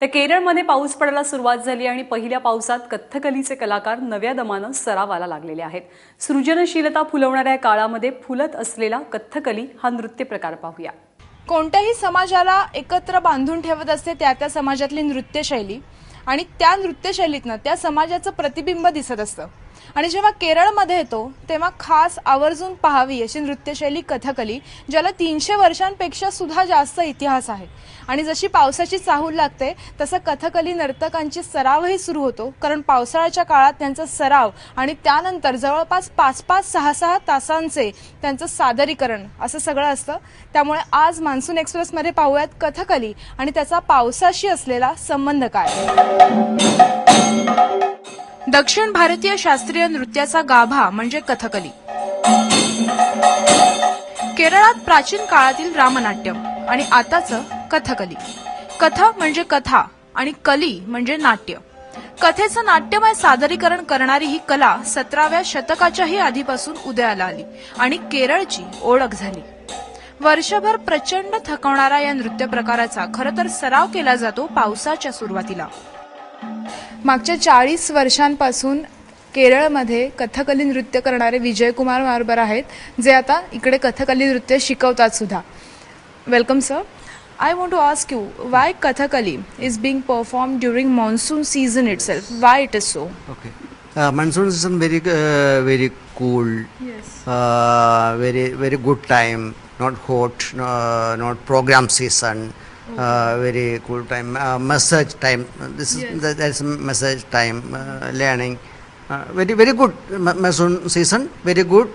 तर केरळमध्ये पाऊस पडायला सुरुवात झाली आणि पहिल्या पावसात कथ्थकलीचे कलाकार नव्या दमानं सरावाला लागलेले आहेत. सृजनशीलता फुलवणाऱ्या काळामध्ये फुलत असलेला कथ्थकली हा नृत्य प्रकार पाहूया. कोणत्याही समाजाला एकत्र बांधून ठेवत असते त्या समाजातली नृत्यशैली आणि त्या नृत्यशैलीतनं त्या समाजाचं प्रतिबिंब दिसत असतं. आणि जेव्हा केरळमध्ये येतो तेव्हा खास आवर्जून पाहावी अशी नृत्यशैली कथकली, ज्याला 300 वर्षांपेक्षा सुद्धा जास्त इतिहास आहे. आणि जशी पावसाची चाहूल लागते तसं कथकली नर्तकांची सरावही सुरू होतो, कारण पावसाळ्याच्या काळात त्यांचा सराव आणि त्यानंतर जवळपास 5-5, 6-6 तासांचे त्यांचं सादरीकरण असं सगळं असतं. त्यामुळे आज मान्सून एक्सप्रेसमध्ये पाहूयात कथकली आणि त्याचा पावसाशी असलेला संबंध काय. दक्षिण भारतीय शास्त्रीय नृत्याचा गाभा म्हणजे कथकली. केरळात प्राचीन काळातील रामनाट्यम आणि आताचं कथकली. कथा म्हणजे कथा आणि कली म्हणजे नाट्य. कथेचं नाट्यमय सादरीकरण करणारी ही कला 17व्या शतकाच्याही आधीपासून उदयाला आली आणि केरळची ओळख झाली. वर्षभर प्रचंड थकवणारा या नृत्य प्रकाराचा खरं तर सराव केला जातो पावसाच्या सुरुवातीला. मागच्या 40 वर्षांपासून केरळमध्ये कथकली नृत्य करणारे विजयकुमार मारबर आहेत, जे आता इकडे कथकली नृत्य शिकवतात सुद्धा. Welcome sir. I want to ask you, why Kathakali is being performed during monsoon season itself? Why it is so? Okay. Monsoon season very cool. Yes. Very good time. Not hot. Not program season. Very cool time. Massage time. This is Yes. that's massage time. Learning. Very good. Monsoon season. Very good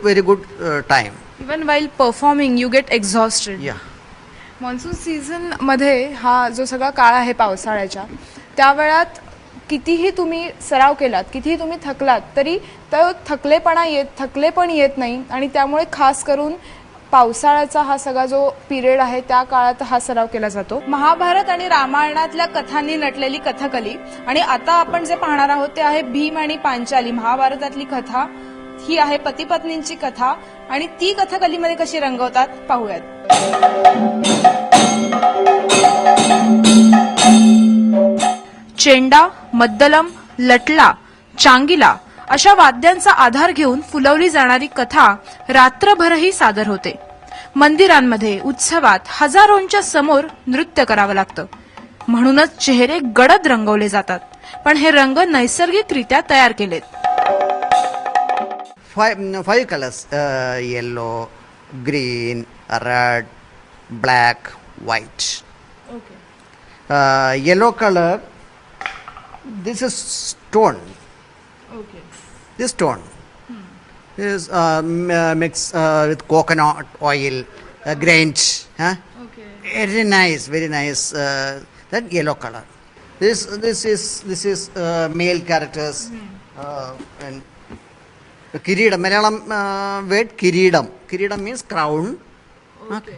time. Even while performing, you get exhausted. Yeah. Monsoon सीझनमध्ये हा जो सगळा काळ आहे पावसाळ्याच्या, त्या वेळात कितीही तुम्ही सराव केलात, कितीही तुम्ही थकलात, तरी तो थकलेपण येत नाही. आणि त्यामुळे खास करून पावसाळ्याचा हा सगळा जो पिरियड आहे त्या काळात हा सराव केला जातो. महाभारत आणि रामायणातल्या कथांनी नटलेली कथकली आणि आता आपण जे पाहणार आहोत ते आहे भीम आणि पांचाली. महाभारतातली कथा ही आहे पती पत्नींची कथा आणि ती कथकलीमध्ये कशी रंगवतात पाहूयात. चेंडा, मद्दलम, लटला, चांगिला अशा वाद्यांचा आधार घेऊन फुलवली जाणारी कथा रात्रभरही सादर होते. मंदिरांमध्ये, उत्सवात हजारोंच्या समोर नृत्य करावं लागतं. म्हणूनच चेहरे गडद रंगवले जातात, पण हे रंग नैसर्गिकरित्या तयार केलेत. Five colors: yellow, green, red, black, white. Okay. Yellow color. This is stone. Okay. This stone is mixed with coconut oil, grains. Okay. Very nice. That yellow color. This is male characters. And Kireedam, Malayalam word Kireedam. Kireedam means crown. Okay.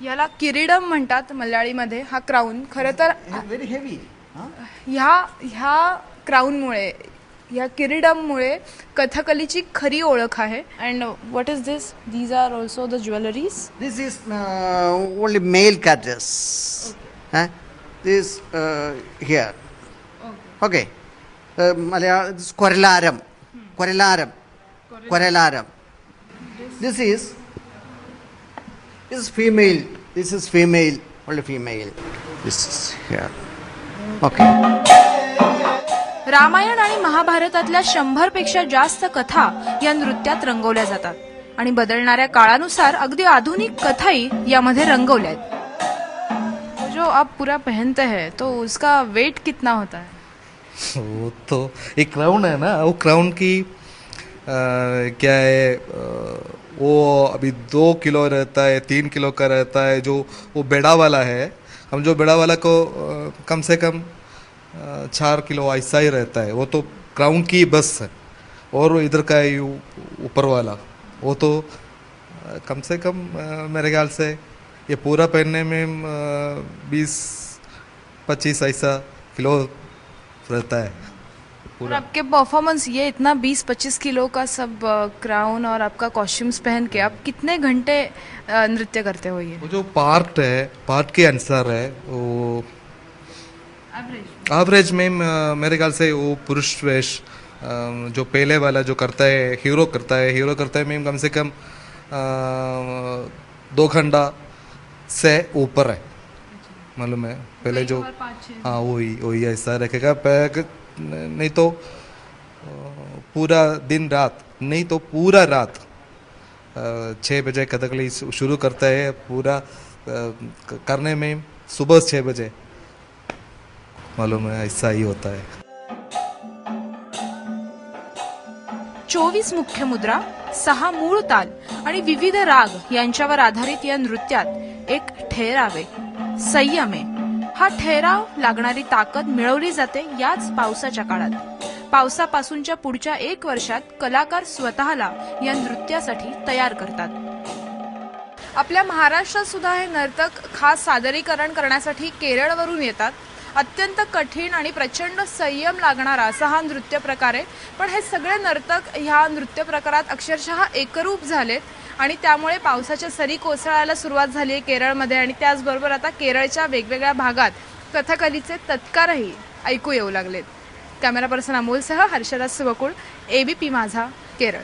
याला किरीडम म्हणतात मल्याळीमध्ये. हा crown खरं तर Very heavy. ह्या क्राऊनमुळे, ह्या किरीडममुळे कथकलीची खरी ओळख आहे. And what is this? These are also the jewelleries. This is only male characters. This here. Okay. Malayalam this Korelaram. This is female. This is female. Only female. This is here. Okay. Ramayana आणि महाभारतातल्या 100 पेक्षा जास्त कथा या नृत्यात रंगवल्या जातात आणि बदलणाऱ्या काळानुसार अगदी आधुनिक कथाही यामध्ये रंगवल्या आहेत. जो आप पूरा पहनते हैं तो उसका वेट कितना होता है? वो तो एक क्राउन है ना, वो क्राउन की क्या है, वो अभी 2 किलो रहता है, 3 किलो का रहता है. जो वो बेड़ा वाला है, हम जो बेड़ा वाला को कम से कम 4 किलो ऐसा ही रहता है. वो तो क्राउन की बस है. और इधर का है ऊपर वाला, वो तो कम से कम मेरे ख्याल से ये पूरा पहनने में 20-25 ऐसा किलो रहता है और पूरा. आपके परफॉर्मेंस ये इतना 20-25 किलो का सब क्राउन और आपका कॉस्ट्यूम्स पहन के आप कितने घंटे नृत्य करते हो? ये वो जो पार्ट है, पार्ट के अनुसार है. वो एवरेज में मेरे ख्याल से वो पुरुष वेश जो पहले वाला जो करता है हीरो करता है मैम कम से कम 2 घंटा से ऊपर है मालूम है पहले जो हाँ वही ऐसा रखेगा नहीं तो पूरा दिन रात नहीं तो पूरा रात 6 बजे कथकली शुरू करता है पूरा करने में सुबह 6 बजे मालूम है ऐसा ही होता है 24 मुख्य मुद्रा 6 मूळ ताल आणि विविध राग यांच्यावर आधारित या नृत्यात एक ठहराव आहे संयम आहे हा ठहराव लागणारी ताकद मिळवली जाते याच पावसाच्या काळात पावसापासूनच्या पुढच्या 1 वर्षात कलाकार स्वतःला या नृत्यासाठी तयार करतात आपल्या महाराष्ट्रात सुद्धा हे नर्तक खास सादरीकरण करण्यासाठी केरळवरून येतात अत्यंत कठीण आणि प्रचंड संयम लागणारा असा हा नृत्य प्रकार आहे पण हे सगळे नर्तक ह्या नृत्य प्रकारात अक्षरशः एकरूप झालेत आणि त्यामुळे पावसाच्या सरी कोसळायला सुरुवात झाली आहे केरळमध्ये आणि त्याचबरोबर आता केरळच्या वेगवेगळ्या भागात कथकलीचे तत्कारही ऐकू येऊ लागलेत कॅमेरा पर्सन अमोलसह हर्षराज सुवकुळ एबीपी माझा केरळ